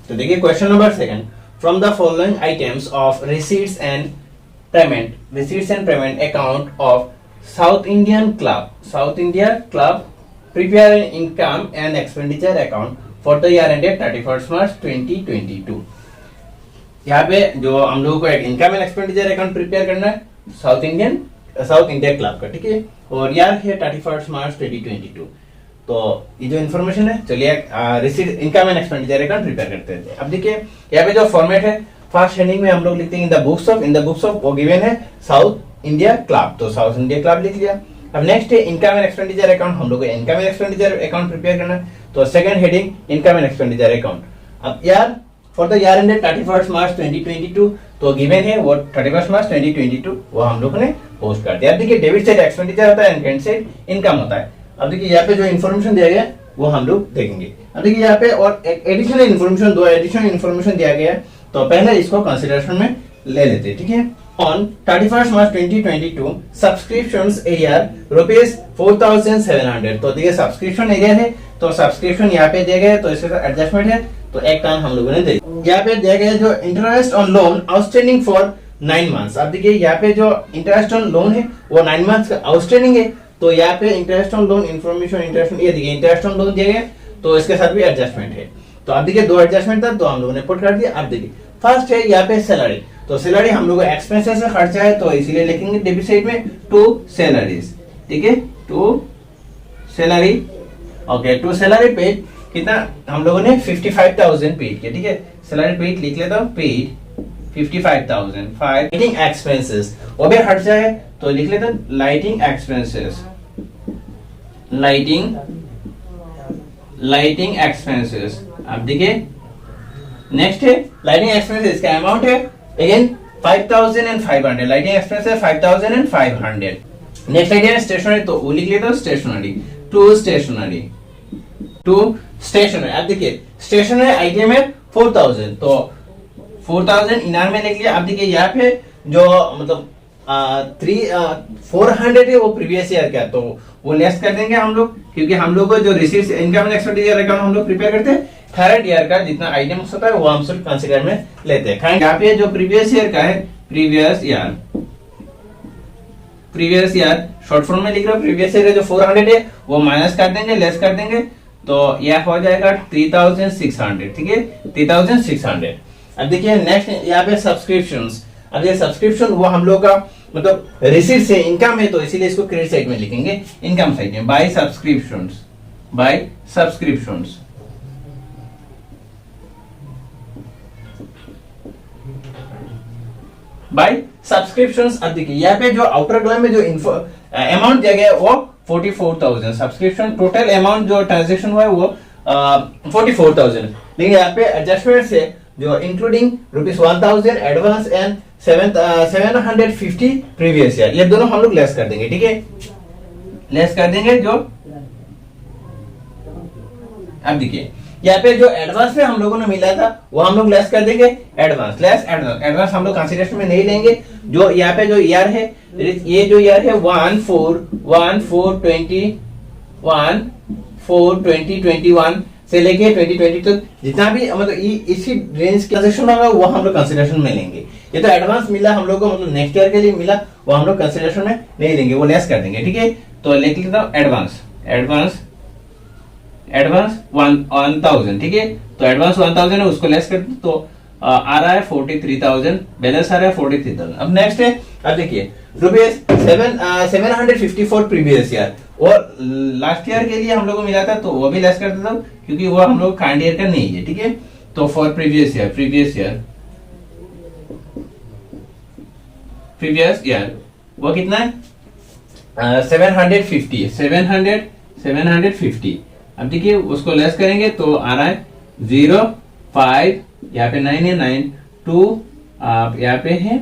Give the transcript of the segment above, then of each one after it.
तो देखिए question number second, from the following items of receipts and payment account of south India club prepare an income and expenditure account for the year ended 31st मार्च 2022। यहाँ पे जो हम लोगों को एक income and expenditure account prepare करना है south India club का, ठीक है, और यार है 31st मार्च 2022। तो ये जो इन्फॉर्मेशन है, चलिए receipt income and expenditure account prepare करते हैं। अब देखिए यहाँ पे जो फॉर्मेट है, फर्स्ट हेडिंग में हम लोग लिखते हैं इन द बुक्स ऑफ वो गिवन है साउथ इंडिया क्लब, तो साउथ इंडिया क्लब लिख लिया। अब नेक्स्ट है इनकम एंड एक्सपेंडिचर अकाउंट, हम लोग को income and expenditure account prepare करना है, तो second heading income and expenditure account. अब यार for the year ended 31st मार्च 2022, तो गिवन है वो 31st मार्च 2022, वो हम लोग ने पोस्ट कर दिया। अब देखिए डेबिट साइड एक्सपेंडिचर होता है एंड क्रेडिट साइड इनकम होता है। अब देखिए यहाँ पे जो इन्फॉर्मेशन दिया गया है वो हम लोग देखेंगे। अब देखिए यहाँ पे और एक एडिशनल इन्फॉर्मेशन, दो एडिशनल इन्फॉर्मेशन दिया गया है, तो पहले इसको कंसिडरेशन में ले लेते हैं, ठीक है। On 31st March 2022, subscriptions area rupees 4,700। तो देखिए सब्सक्रिप्शन एरिया है, तो सब्सक्रिप्शन यहाँ पे दिया गया है, तो इसके साथ एडजस्टमेंट है, तो एक काम हम लोगों ने दे यहाँ पे दिया गया है जो interest on loan outstanding for 9 months. अब देखिए यहाँ पे जो इंटरेस्ट ऑन लोन है वो 9 मंथ्स का आउटस्टैंडिंग है, तो यहाँ पे इंटरेस्ट ऑन लोन इन्फॉर्मेशन ये देखिए इंटरेस्ट ऑन लोन दिया गया, तो इसके साथ भी एडजस्टमेंट है। तो अब देखिए दो एडजस्टमेंट था, तो हम लोगों ने पुट कर दिया। अब देखिए फर्स्ट है यहाँ पे सैलरी, तो सैलरी हम लोग एक्सपेंसेस में खर्चा है, तो इसीलिए लिखेंगे डेबिट साइड में टू सैलरीज, ठीक है, to salary. Okay, to salary paid कितना हम लोगों ने 55,000 पेड किया, ठीक है, सैलरी पेड लिख लेता हूँ, पेड 55,000। लाइटिंग एक्सपेंसेस वो भी खर्चा है, तो लिख लेता हूँ लाइटिंग एक्सपेंसेस, लाइटिंग एक्सपेंसेस। अब देखिए नेक्स्ट है लाइटिंग एक्सपेंसेस का अमाउंट है again 5,500, lighting expenses 5,500। Next item है स्टेशनरी, तो वो लिख लेता हूँ स्टेशनरी, टू स्टेशनरी। अब देखिए स्टेशनरी आइटम है 4,000, तो 4,000 इनार में लिख लिया। अब देखिए यहाँ पे जो मतलब 400 है वो प्रीवियस ईयर का, तो वो लेस कर देंगे हम लोग, क्योंकि हम लोग को जो receipts income and expenditure account हम लोग प्रिपेयर करते हैं करंट ईयर का जितना आइटम्स होता है वो हम सब कंसीडर में लेते हैं। यहाँ पे जो प्रीवियस ईयर का है, प्रीवियस ईयर शॉर्ट फॉर्म में लिख रहा हूँ, प्रीवियस ईयर जो 400 है वो माइनस कर देंगे, लेस कर देंगे, तो यह हो जाएगा 3,600, ठीक है, 3,600। अब देखिए नेक्स्ट यहाँ पे सब्सक्रिप्शंस। अब ये सब्सक्रिप्शन वो हम लोग का मतलब रिसीट से इनकम है, तो इसीलिए इसको क्रेडिट साइड में लिखेंगे, इनकम साइड में बाय सब्सक्रिप्शंस। By subscriptions. अब देखिए यहाँ पे जो आउटर कॉलम में जो अमाउंट दिया गया है वो 44,000, सब्सक्रिप्शन टोटल अमाउंट जो ट्रांजैक्शन हुआ है वो 44,000। लेकिन यहाँ पे एडजस्टमेंट से जो including ₹1,000 advance and 750 previous year, ये दोनों हम लोग लेस कर देंगे, ठीक है, लेस कर देंगे जो। अब देखिए यहाँ पे जो एडवांस में हम लोगों ने मिला था वो हम लोग लेस कर देंगे, एडवांस हम लोग कंसीडरेशन में नहीं लेंगे। जो यहाँ पे जो ईयर है, ये जो ईयर है 1/4/2021 से लेके 2020 तक जितना भी मतलब इसी रेंज के ट्रांजैक्शन होगा वो हम लोग कंसीडरेशन में लेंगे। ये तो एडवांस मिला हम लोग को, मतलब नेक्स्ट ईयर के लिए मिला, वो हम लोग कंसीडरेशन में नहीं लेंगे, वो लेस कर देंगे, ठीक है। तो लिख लेता हूँ एडवांस 1,000, ठीक है, तो एडवांस 1,000 है उसको लेस कर दो, तो आ रहा है 43,000, बैलेंस आ रहा है 43,000। अब नेक्स्ट है, अब देखिए ₹754 प्रीवियस ईयर, और लास्ट ईयर के लिए हम लोग को मिला था, तो वो भी लेस कर देता हूँ क्योंकि वो हम लोग करंट ईयर का नहीं है, ठीक है। तो फॉर प्रीवियस ईयर वो कितना है 750। अब देखिए उसको लेस करेंगे तो आ रहा है 0.5, यहाँ पे 9 है, 9.2, यहाँ पे है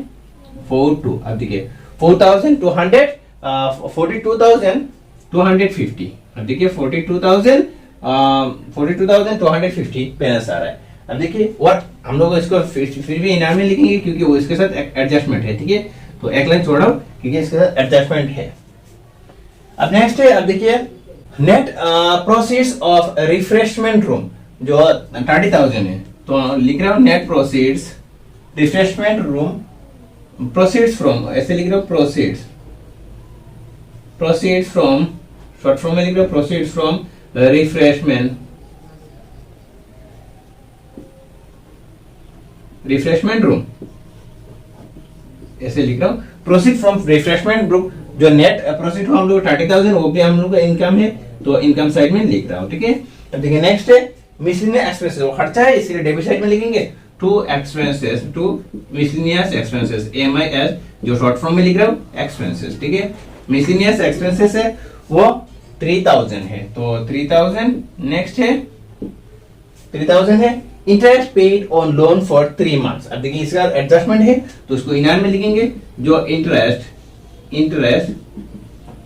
4.2। अब देखिए 42,250। अब देखिए 42,250 बैलेंस आ रहा है। अब देखिए और हम लोग इसको फिर भी इनाम में लिखेंगे क्योंकि वो इसके साथ एडजस्टमेंट है, ठीक है, तो एक लाइन छोड़ो क्योंकि इसके साथ एडजस्टमेंट है। अब नेक्स्ट है, अब देखिए net proceeds of refreshment room जो 30,000 है, तो लिख रहा हूँ net proceeds refreshment room proceeds from, ऐसे लिख रहा हूँ प्रोसीड्स फ्रॉम, शॉर्ट फॉर्म में लिख रहा हूँ प्रोसीड्स फ्रॉम रिफ्रेशमेंट रूम, ऐसे लिख रहा हूँ प्रोसीड फ्रॉम रिफ्रेशमेंट रूम। जो नेट प्रोसीड हम लोग 30,000 वो भी हम लोग का इनकम है, तो इनकम साइड में लिख रहा हूँ, ठीक है। अब देखिए नेक्स्ट है मिसलेनियस एक्सपेंसेस, वो खर्चा है इसलिए डेबिट साइड में लिखेंगे टू मिसलेनियस एक्सपेंसेस, एमआईएस, जो शॉर्ट फॉर्म में लिख रहा हूँ एक्सपेंसेस, ठीक है। मिसलेनियस एक्सपेंसेस है वो 3000 है, तो 3000। नेक्स्ट है 3000 है interest paid on loan for 3 months. अब देखिए इसका एडजस्टमेंट है तो उसको इनार में लिखेंगे, जो interest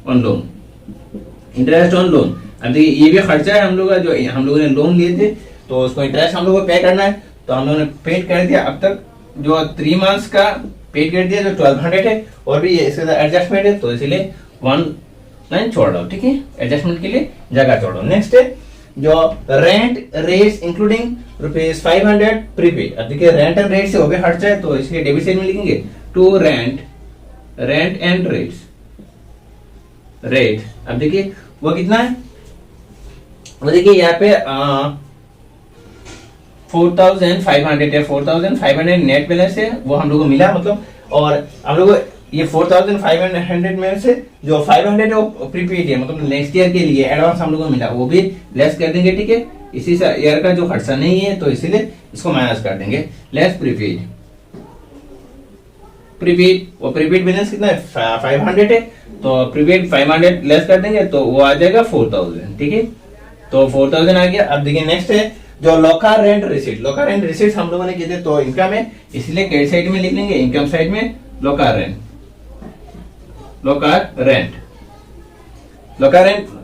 on loan, interest on loan. अब देखिए ये भी खर्चा है हम लोग का, जो हम लोगों ने लोन लिए थे तो उसको इंटरेस्ट हम लोग को पे करना है, तो हम लोगों ने पेड कर दिया। अब तक जो 3 मंथ्स का पेड कर दिया, जो 1200 है, और भी ये इसके साथ एडजस्टमेंट है तो इसीलिए 1 लाइन छोड़ दो, ठीक है, एडजस्टमेंट के लिए जगह छोड़ो। नेक्स्ट है जो रेंट रेट्स इंक्लूडिंग ₹500 प्रीपेड। अब देखिए रेंट एंड रेट से हो गया खर्चा है, तो इसलिए डेबिट साइड में लिखेंगे टू रेंट एंड रेट। अब देखिए वो कितना है, वो देखिए यहाँ पे 4500 है, 4500 नेट बैलेंस है वो हम लोग को मिला, मतलब, और हम लोग ये 4500 में से जो 500 है वो प्रीपेड है, मतलब नेक्स्ट ईयर के लिए एडवांस हम लोग को मिला, वो भी लेस कर देंगे, ठीक है। इसी से ईयर का जो खर्चा नहीं है तो इसीलिए इसको माइनस कर देंगे, लेस प्रीपेड। वो प्रीपेड बैलेंस कितना है 500 है, तो प्रीपेड 500 लेस कर देंगे तो वो आ जाएगा 4000, ठीक है। तो 4000 आ गया। अब देखिए नेक्स्ट है जो लोका रेंट रिसीट हम लोगों ने किए थे, तो इनकम है इसलिए क्रेडिट साइड में लिख लेंगे, इनकम साइड में लोका रेंट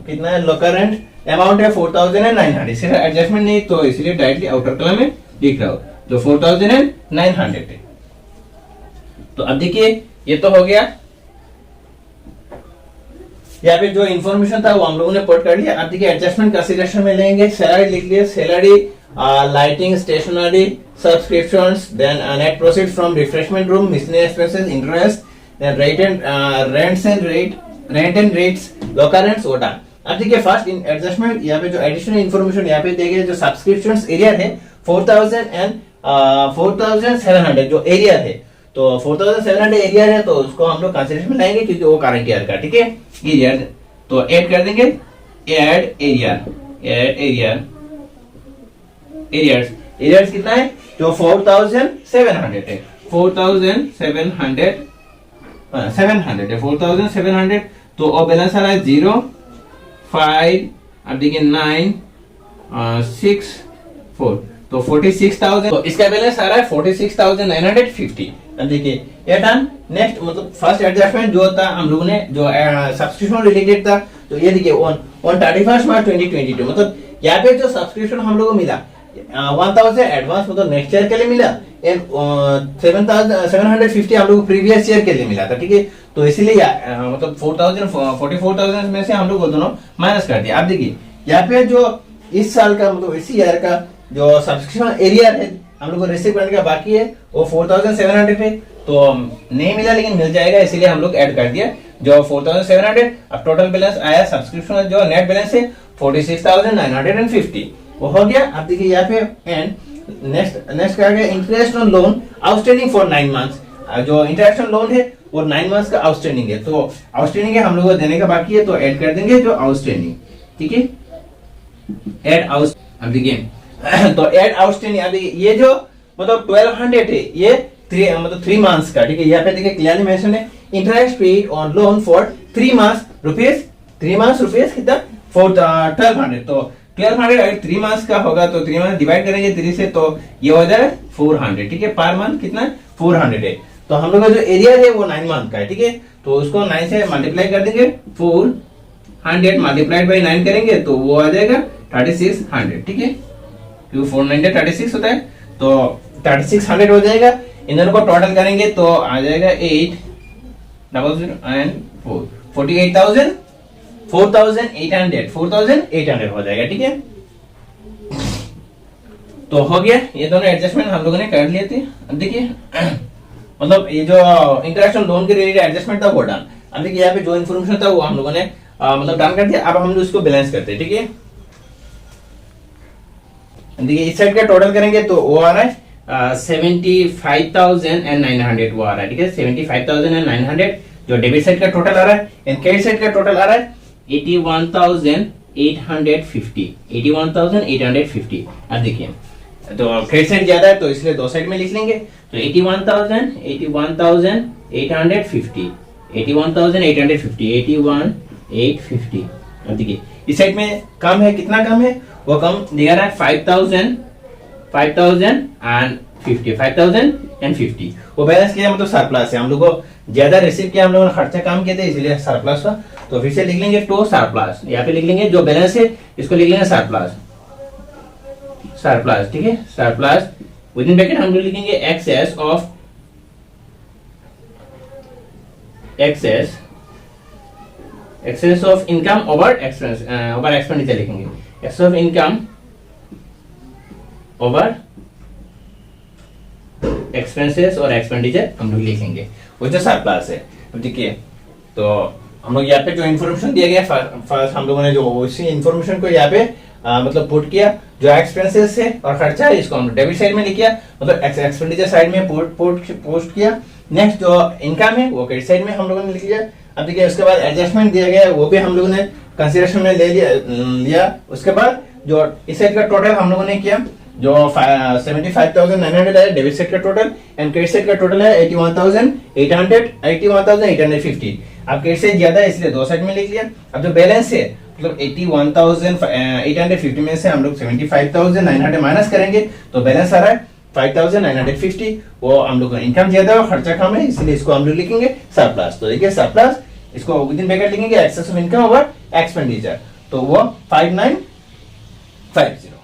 कितना है, लोका रेंट अमाउंट है 4900, इससे एडजस्टमेंट नहीं तो इसलिए डायरेक्टली आउटर कॉलम में लिख रहा हूं, तो 4900 है। तो अब देखिए ये तो हो गया, यहाँ पे जो इन्फॉर्मेशन था वो हम लोगों ने पुट कर लिया। अब देखिए एडजस्टमेंट कंसीडरेशन में लेंगे, सैलरी लिख लिया, salary, lighting, stationery, subscriptions, then net proceed from refreshment room, miscellaneous expenses, interest, then rent and rates, local rents, वो डन। अब देखिए फर्स्ट इन एडजस्टमेंट, यहाँ पे जो एडिशनल इन्फॉर्मेशन यहाँ पे देंगे, जो सब्सक्रिप्शंस एरिया है 4700 जो एरिया है, तो 4700 एरिया है, तो उसको हम लोग कंसीडरेशन में लाएंगे क्योंकि वो करंट ईयर का, ठीक है, एरिया, तो ऐड कर देंगे, ऐड एरियाज कितना है, जो 4700 है, 4700, तो और बैलेंस आ रहा है 0 5, अब देखिए 9 6 4, तो 46,000, तो इसका बैलेंस आ रहा है 46,950। अब देखिए ये डन। नेक्स्ट मतलब फर्स्ट एडजस्टमेंट जो था हम लोगों ने जो सब्सक्रिप्शन रिलेटेड था, तो ये देखिए ऑन 31 मार्च 2022, मतलब यहाँ पे जो सब्सक्रिप्शन हम लोगों को मिला 1000 एडवांस मतलब नेक्स्ट ईयर के लिए मिला, एंड 750 हम लोग प्रीवियस ईयर के लिए मिला था, ठीक है। तो इसीलिए मतलब 44,000 में से हम लोग दोनों माइनस कर दिया। आप देखिए यहाँ पे जो इस साल का मतलब इसी ईयर का जो सब्सक्रिप्शन एरिया है हम लोग को रिसीव करने का बाकी है वो 4700 है, तो नहीं मिला लेकिन मिल जाएगा, इसीलिए हम लोग ऐड कर दिया जो 4700। अब टोटल बैलेंस आया सब्सक्रिप्शन जो नेट बैलेंस है 46,950, वो हो गया। अब देखिए यहाँ पे एंड नेक्स्ट क्या गया, interest on loan outstanding for 9 months, जो इंटरेस्ट ऑन लोन है वो 9 मंथ्स का आउटस्टैंडिंग है, तो आउटस्टैंडिंग है हम लोग को देने का बाकी है, तो ऐड कर देंगे जो आउटस्टैंडिंग, ठीक है, ऐड आउट। अब देखिए तो ऐड आउटस्टैंडिंग, अब ये जो मतलब 1200 है ये 3 मंथ्स का, ठीक है। यहाँ पे देखिए क्लियरली मेंशन है interest paid on loan for 3 months rupees कितना 1200, तो 1200 अगर 3 मंथ्स का होगा तो 3 मंथ डिवाइड करेंगे 3 से, तो ये हो जाएगा 400, ठीक है, पर मंथ कितना 400 है। तो हम लोग का जो एरिया है वो 9 मंथ का है, ठीक है, तो उसको 9 से मल्टीप्लाई कर देंगे, 400 मल्टीप्लाइड बाई 9 करेंगे तो वो आ जाएगा 3600, ठीक है, क्योंकि 490 36 होता है, तो 3600 हो जाएगा। इन दोनों को टोटल करेंगे तो आ जाएगा 800 एंड 4,800 हो जाएगा, ठीक है। तो हो गया, ये दोनों एडजस्टमेंट हम लोगों ने कर लिए थे। अब देखिए मतलब ये जो इंटरेस्ट लोन के रिलेटेड एडजस्टमेंट था वो डन। अब देखिए यहाँ पे जो इन्फॉर्मेशन था वो हम लोगों ने मतलब डन कर दिया। अब हम लोग इसको बैलेंस करते हैं, ठीक है। देखिए इस साइड का टोटल करेंगे तो वो आ रहा है 75,900 वो आ रहा है, ठीक है। 75,900 जो डेबिट साइड का टोटल आ रहा है, एंड क्रेडिट साइड का टोटल आ रहा है 81,850। 81,850। अब देखिए तो क्रेडिट साइड ज्यादा है तो इसलिए दो साइड में लिख लेंगे। तो 81,850, 81,850। अब देखिए इस साइड में कम है, कितना कम है वो कम दिखा रहा है 5,050। वो बैलेंस किया मतलब सरप्लस है। हम लोग को ज्यादा रिसीव किया, हम लोगों ने खर्चा कम किया था इसलिए सरप्लस हुआ। तो फिर से लिख लेंगे टू सरप्लस, यहाँ पे लिख लेंगे जो बैलेंस है इसको लिख लेंगे सरप्लस, ठीक है। सरप्लस विद इन ब्रैकेट हम लोग लिखेंगे excess of income over expenditure लिखेंगे। Excess of income over expenses और एक्सपेंडिचर हम लोग लिखेंगे, वो जो सरप्लस है। अब देखिए तो हम लोग यहाँ पे जो इन्फॉर्मेशन दिया गया फर्स्ट हम लोगों ने जो उसी इन्फॉर्मेशन को यहाँ पे मतलब पुट किया। जो एक्सपेंसेस है और खर्चा है इसको हम डेबिट साइड में लिख किया, मतलब एक्सपेंडिचर साइड में पोस्ट किया। नेक्स्ट जो इनकम है वो क्रेडिट साइड में हम लोगों ने लिख लिया। अब देखिए उसके बाद एडजस्टमेंट दिया गया है वो भी हम लोगों ने कंसिडरेशन में ले लिया। उसके बाद जो इस साइड का टोटल हम लोगों ने किया जो 75,900 है डेबिट साइड का टोटल, एंड क्रेडिट साइड का टोटल है 81,850। अब क्रेडिट साइड ज्यादा है इसलिए दो साइड में लिख लिया। अब जो बैलेंस है मतलब 81,850 में से हम लोग 75,900 माइनस करेंगे तो बैलेंस आ रहा है 5,950। वो हम लोग का इनकम ज्यादा है और खर्चा कम है इसलिए इसको हम लोग लिखेंगे सरप्लस। तो देखिए सरप्लस इसको विद इन ब्रैकेट लिखेंगे excess of income over expenditure, तो वो 5950।